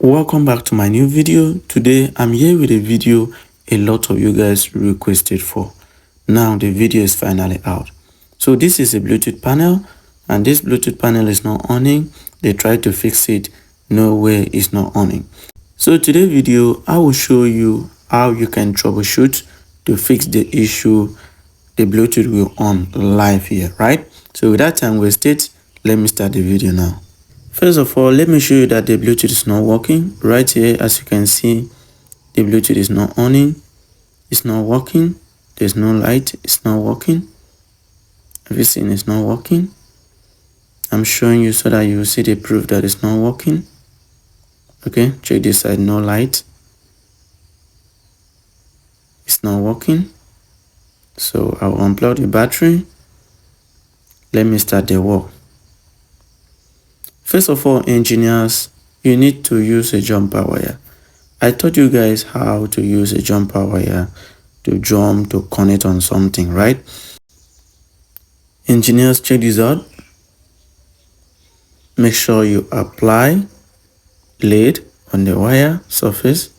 Welcome back to my new video. Today I'm here with a video a lot of you guys requested for. Now the video is finally out. So this is a Bluetooth panel, and this Bluetooth panel is not on. They tried to fix it, no way it's not on. So today's video I will show you how you can troubleshoot to fix the issue the Bluetooth will on live here, right? So without time wasted, let me start the video now. First of all, let me show you that the Bluetooth is not working. Right here, as you can see, the Bluetooth is not on. It's not working. There's no light. It's not working. Everything is not working. I'm showing you so that you will see the proof that it's not working. Okay, check this side, no light. It's not working. So I'll unplug the battery. Let me start the work. First of all, engineers, you need to use a jumper wire. I taught you guys how to use a jumper wire to jump to connect on something, right? Engineers, check this out. Make sure you apply lead on the wire surface.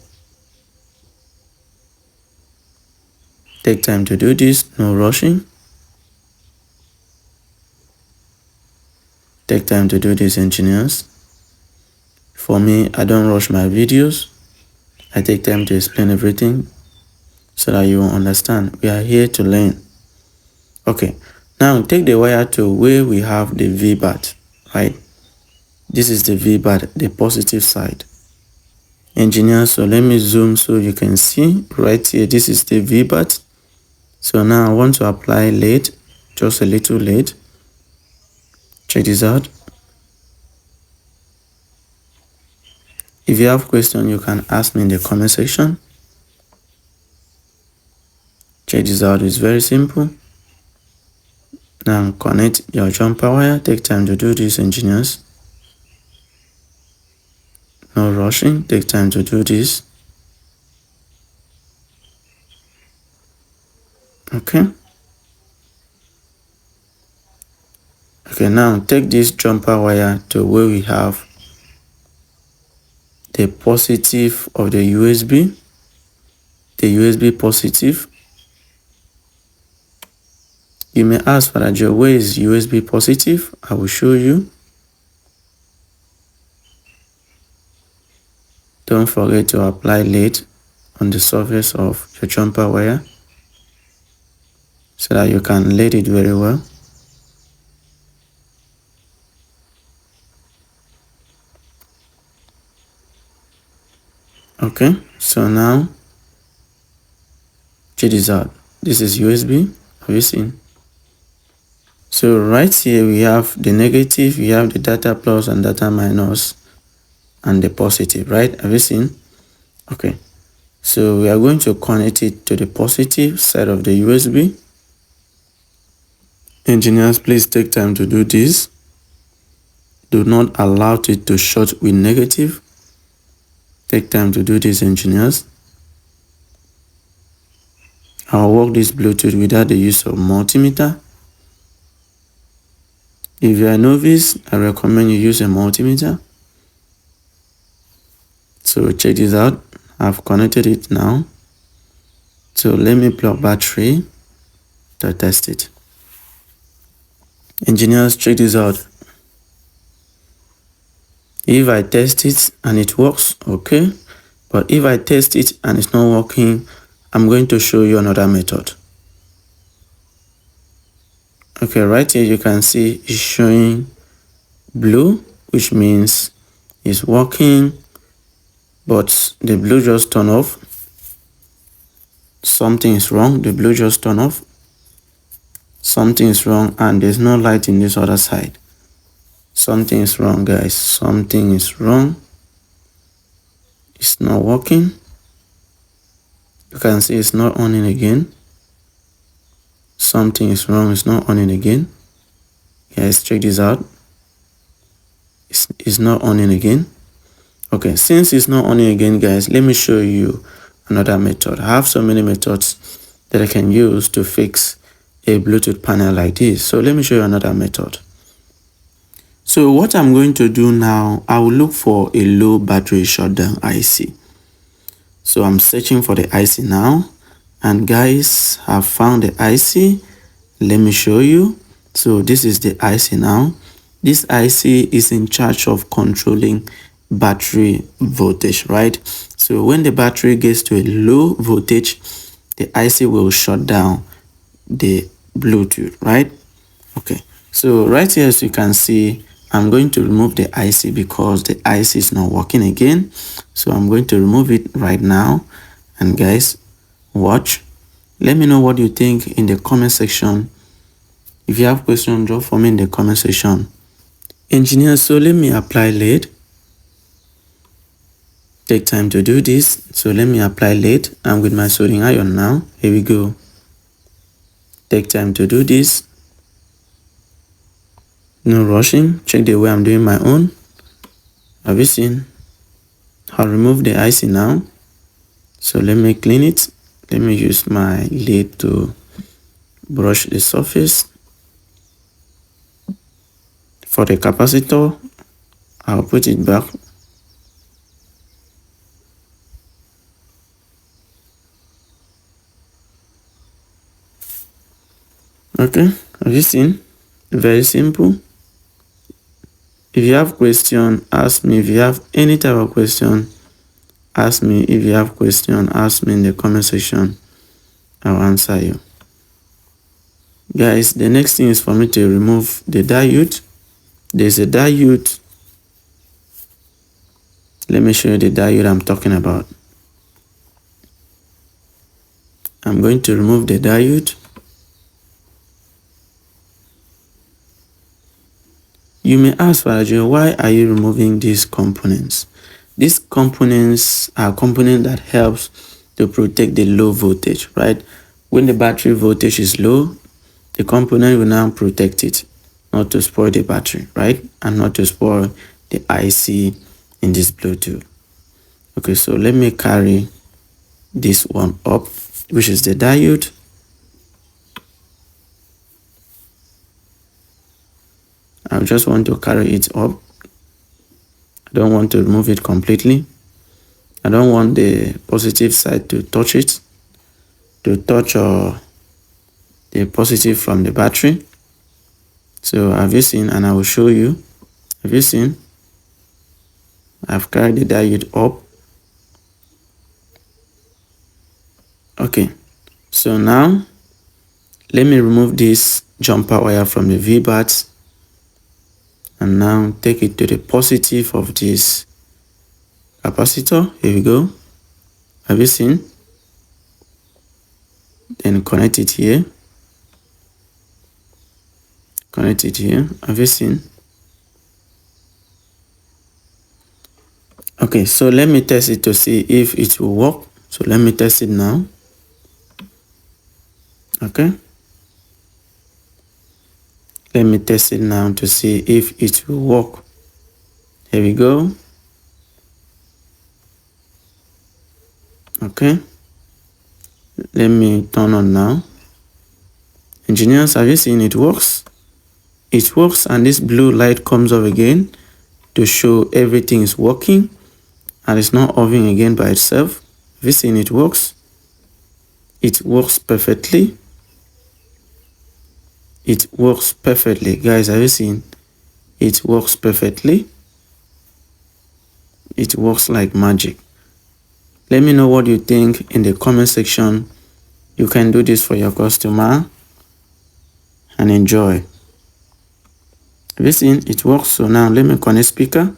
Take time to do this, no rushing. Take time to do this, engineers. For me, I don't rush my videos. I take time to explain everything so that you will understand. We are here to learn. Okay, now take the wire to where we have the VBAT, right? This is the VBAT, the positive side. Engineers, so let me zoom so you can see right here. This is the VBAT. So now I want to apply lead, just a little lead. Check this out. If you have questions, you can ask me in the comment section. Check this out, it's very simple. Now connect your jumper wire. Take time to do this, engineers. No rushing, take time to do this. Okay. Okay, now take this jumper wire to where we have the positive of the USB positive. You may ask, Father Joe, where is USB positive? I will show you. Don't forget to apply lead on the surface of your jumper wire so that you can lead it very well. Okay, so now check this out. This is USB. Have you seen? So right here we have the negative, we have the data plus and data minus, and the positive, right? Have you seen? Okay, so we are going to connect it to the positive side of the USB. Engineers, please take time to do this. Do not allow it to short with negative. Take time to do this, engineers. I'll work this Bluetooth without the use of multimeter. If you are a novice, I recommend you use a multimeter. So check this out. I've connected it now. So let me plug battery to test it. Engineers, check this out. If I test it and it works, okay. But if I test it and it's not working, I'm going to show you another method. Okay, right here you can see it's showing blue, which means it's working, but the blue just turned off. Something is wrong. The blue just turned off. Something is wrong, and there's no light in this other side. Something is wrong, guys. Something is wrong. It's not working. You can see it's not on again. Something is wrong. It's not on again. Guys, check this out. It's not on again. Okay, since it's not on again, guys, let me show you another method. I have so many methods that I can use to fix a Bluetooth panel like this. So let me show you another method. So what I'm going to do now, I will look for a low battery shutdown IC. So I'm searching for the IC now, and guys, I've found the IC. Let me show you. So this is the IC now. This IC is in charge of controlling battery voltage, right? So when the battery gets to a low voltage, the IC will shut down the Bluetooth, right? Okay, so right here, as you can see, I'm going to remove the IC because the IC is not working again. So I'm going to remove it right now. And guys, watch. Let me know what you think in the comment section. If you have questions, drop for me in the comment section. Engineer, so let me apply lead. Take time to do this. So let me apply lead. I'm with my soldering iron now. Here we go. Take time to do this. No rushing. Check the way I'm doing my own. Have you seen? I'll remove the IC now. So let me clean it. Let me use my lead to brush the surface. For the capacitor, I'll put it back. Okay, have you seen? Very simple. If you have question, ask me. If you have any type of question, ask me. If you have question, ask me in the comment section. I'll answer you. Guys, the next thing is for me to remove the diode. There's a diode. Let me show you the diode I'm talking about. I'm going to remove the diode. You may ask, Farajo, why are you removing these components? These components are components that helps to protect the low voltage, right? When the battery voltage is low, the component will now protect it, not to spoil the battery, right? And not to spoil the IC in this Bluetooth. Okay, so let me carry this one up, which is the diode. I just want to carry it up. I don't want to remove it completely. I don't want the positive side to touch it, to touch the positive from the battery. So have you seen? And I will show you. Have you seen? I've carried the diode up. Okay, so now let me remove this jumper wire from the VBAT and now take it to the positive of this capacitor. Here we go. Have you seen? Then connect it here. Connect it here. Have you seen? Okay, so let me test it to see if it will work. So let me test it now. Okay. Let me test it now to see if it will work. Here we go. Okay. Let me turn on now. Engineers, have you seen it works? It works, and this blue light comes off again to show everything is working and it's not hovering again by itself. Have you seen it works? It works perfectly. It works perfectly. Guys, have you seen? It works perfectly. It works like magic. Let me know what you think in the comment section. You can do this for your customer and enjoy. Have you seen? It works. So now let me connect speaker.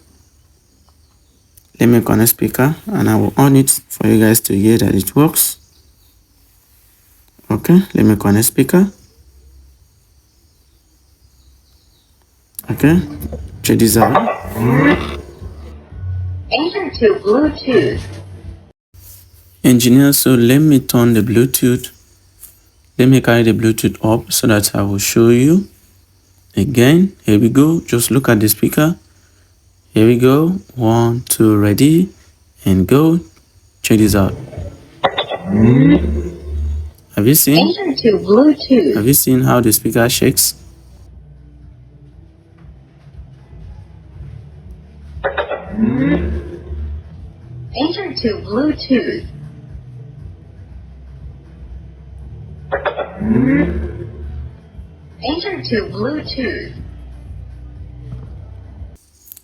Let me connect speaker and I will on it for you guys to hear that it works. Okay, let me connect speaker. Okay, check this out. Enter to Bluetooth. Engineer, so let me turn the Bluetooth. Let me carry the Bluetooth up so that I will show you. Again, here we go. Just look at the speaker. Here we go. 1, 2, ready, and go. Check this out. Have you seen? Enter to Bluetooth. Have you seen how the speaker shakes? Enter to Bluetooth. Enter to Bluetooth.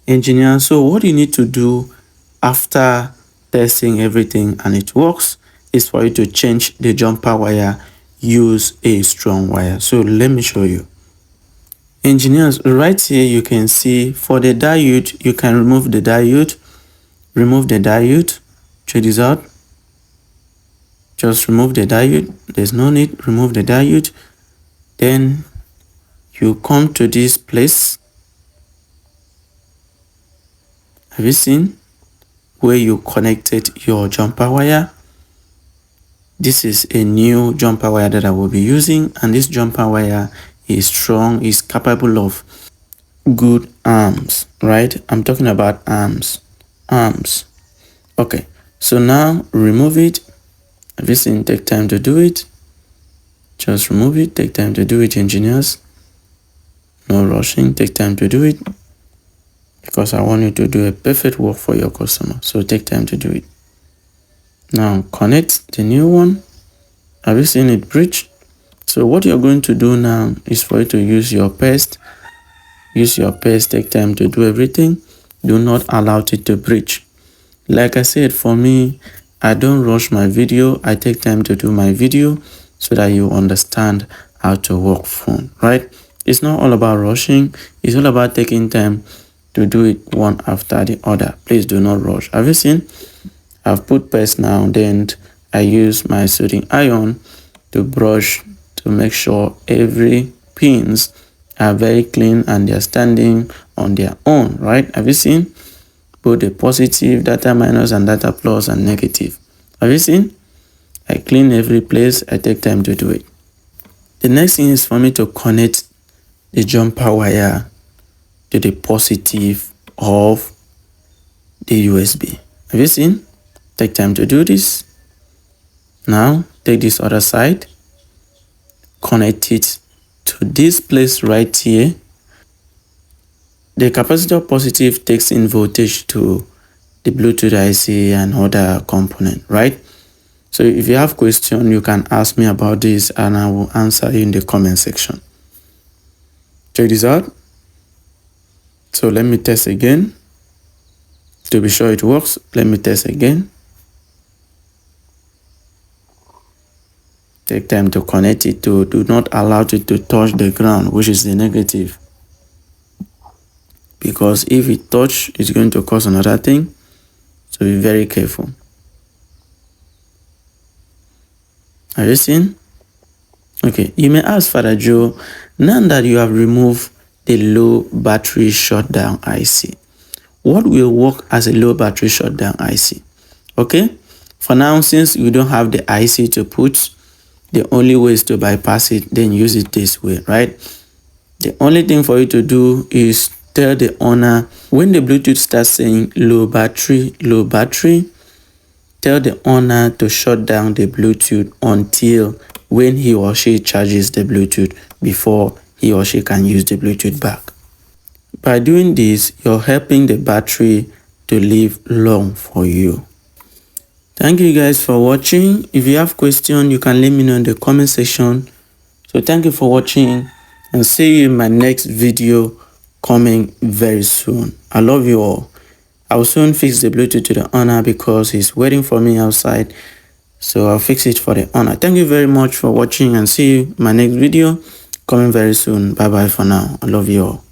Engineer, so what you need to do after testing everything and it works is for you to change the jumper wire, use a strong wire. So let me show you. Engineers, right here you can see for the diode, you can remove the diode. Check this out. Just remove the diode. There's no need, remove the diode. Then you come to this place. Have you seen where you connected your jumper wire? This is a new jumper wire that I will be using, and this jumper wire is strong, is capable of good arms, right? I'm talking about arms. Okay, so now remove it. Have you seen? Take time to do it. Just remove it. Take time to do it, engineers. No rushing. Take time to do it, because I want you to do a perfect work for your customer. So take time to do it. Now connect the new one. Have you seen it bridge? So what you're going to do now is for you to use your paste. Use your paste. Take time to do everything. Do not allow it to bridge. Like I said, for me, I don't rush my video. I take time to do my video so that you understand how to work phone, right? It's not all about rushing. It's all about taking time to do it one after the other. Please do not rush. Have you seen? I've put paste now, then I use my soldering iron to brush to make sure every pins are very clean and they're standing on their own, right? Have you seen? Both the positive, data minus, and data plus and negative. Have you seen? I clean every place. I take time to do it. The next thing is for me to connect the jumper wire to the positive of the USB. Have you seen? Take time to do this. Now take this other side, connect it to this place right here. The capacitor positive takes in voltage to the Bluetooth IC and other component, right? So if you have question, you can ask me about this and I will answer you in the comment section. Check this out. So let me test again. To be sure it works, let me test again. Take time to connect it to, do not allow it to touch the ground, which is the negative. Because if it touch, it's going to cause another thing. So be very careful. Have you seen? Okay, you may ask, Father Joe, now that you have removed the low battery shutdown IC, what will work as a low battery shutdown IC? Okay, for now, since you don't have the IC to put, the only way is to bypass it, then use it this way, right? The only thing for you to do is tell the owner, when the Bluetooth starts saying low battery, tell the owner to shut down the Bluetooth until when he or she charges the Bluetooth before he or she can use the Bluetooth back. By doing this, you're helping the battery to live long for you. Thank you guys for watching. If you have questions, you can let me know in the comment section. So thank you for watching and see you in my next video coming very soon. I love you all. I will soon fix the Bluetooth to the owner because he's waiting for me outside. So I'll fix it for the owner. Thank you very much for watching and see you in my next video coming very soon. Bye bye for now. I love you all.